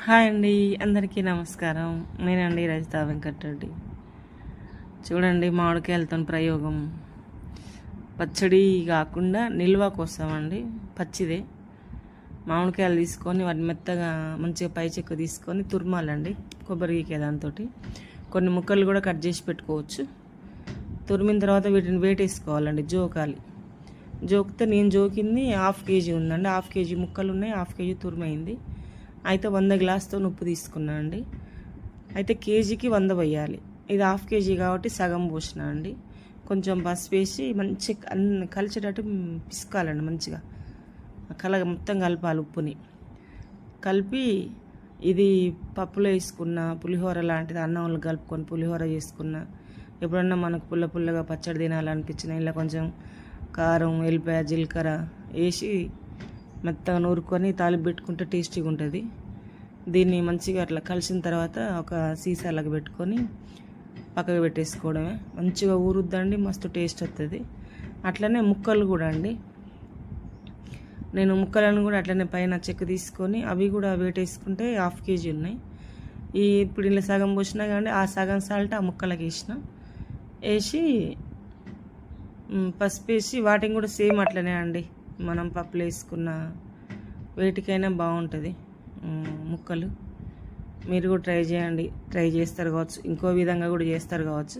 Hi అండి, అందరికీ నమస్కారం. నేనండి రజిత వెంకటరెడ్డి. చూడండి, మామిడికాయలతో ప్రయోగం. పచ్చడి కాకుండా నిల్వ కోసం అండి. పచ్చిదే మామిడికాయలు తీసుకొని వాటిని మెత్తగా మంచిగా పై చెక్కు తీసుకొని తురమాలండి కొబ్బరికి. దాంతో కొన్ని ముక్కలు కూడా కట్ చేసి పెట్టుకోవచ్చు. తురిమిన తర్వాత వీటిని వేటేసుకోవాలండి, జోకాలి. జోకితే నేను జోకింది 1/2 కేజీ ఉందండి. 1/2 కేజీ ముక్కలు ఉన్నాయి, 1/2 కేజీ తురిమైంది. అయితే 100 గ్లాసుతో ఉప్పు తీసుకున్నా అండి. అయితే కేజీకి 100 వేయాలి. ఇది 1/2 కేజీ కాబట్టి సగం పోసిన అండి. కొంచెం పసుపు వేసి మంచిగా కలిసేటట్టు పిసుకాలండి. మంచిగా మొత్తం కలపాలి. ఉప్పుని కలిపి ఇది పప్పులో వేసుకున్న పులిహోర లాంటిది, అన్నంలో కలుపుకొని పులిహోర చేసుకున్న, ఎప్పుడన్నా మనకు పుల్లగా పచ్చడి తినాలనిపించిన ఇలా కొంచెం కారం, ఎల్లిపాయ, జీలకర్ర వేసి మెత్తగా నూరుకొని తాలింపు పెట్టుకుంటే టేస్టీగా ఉంటుంది. దీన్ని మంచిగా అట్లా కలిసిన తర్వాత ఒక సీసాలకు పెట్టుకొని పక్కకు పెట్టేసుకోవడమే. మంచిగా ఊరుద్దండి, మస్తు టేస్ట్ వస్తుంది. అట్లనే ముక్కలు కూడా అండి, నేను ముక్కలను కూడా అట్లనే పైన చెక్కు తీసుకొని అవి కూడా వేటేసుకుంటే 1/2 కేజీ ఉన్నాయి. ఇప్పుడు ఇలా సగం పోసినా కానీ ఆ సగం సాల్ట్ ఆ ముక్కలకి వేసి పసుపు వేసి వాటిని కూడా సేమ్ అట్లనే అండి, మనం పప్పులు వేసుకున్న వేటికైనా బాగుంటుంది ముక్కలు. మీరు కూడా ట్రై చేస్తారు కావచ్చు, ఇంకో విధంగా కూడా చేస్తారు కావచ్చు.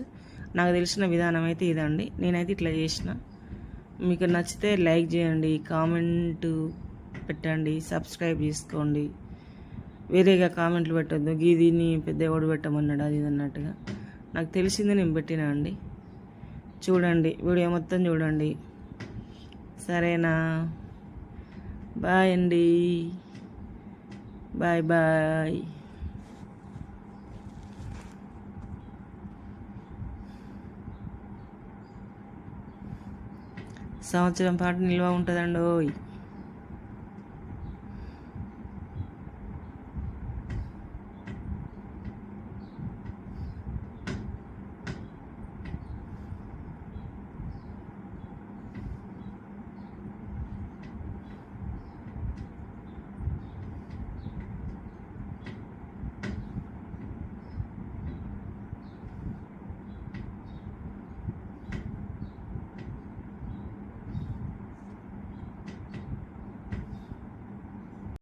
నాకు తెలిసిన విధానం అయితే ఇదండి. నేనైతే ఇట్లా చేసిన. మీకు నచ్చితే లైక్ చేయండి, కామెంట్ పెట్టండి, సబ్స్క్రైబ్ చేసుకోండి. వేరేగా కామెంట్లు పెట్టద్దు, దీన్ని పెద్ద ఎవడు పెట్టమన్నాడు అది ఇది అన్నట్టుగా. నాకు తెలిసింది నేను పెట్టినా అండి. చూడండి, వీడియో మొత్తం చూడండి, సరేనా? బాయ్ అండి, బాయ్. సంవత్సరం పాటు నిల్వ ఉంటుందండి.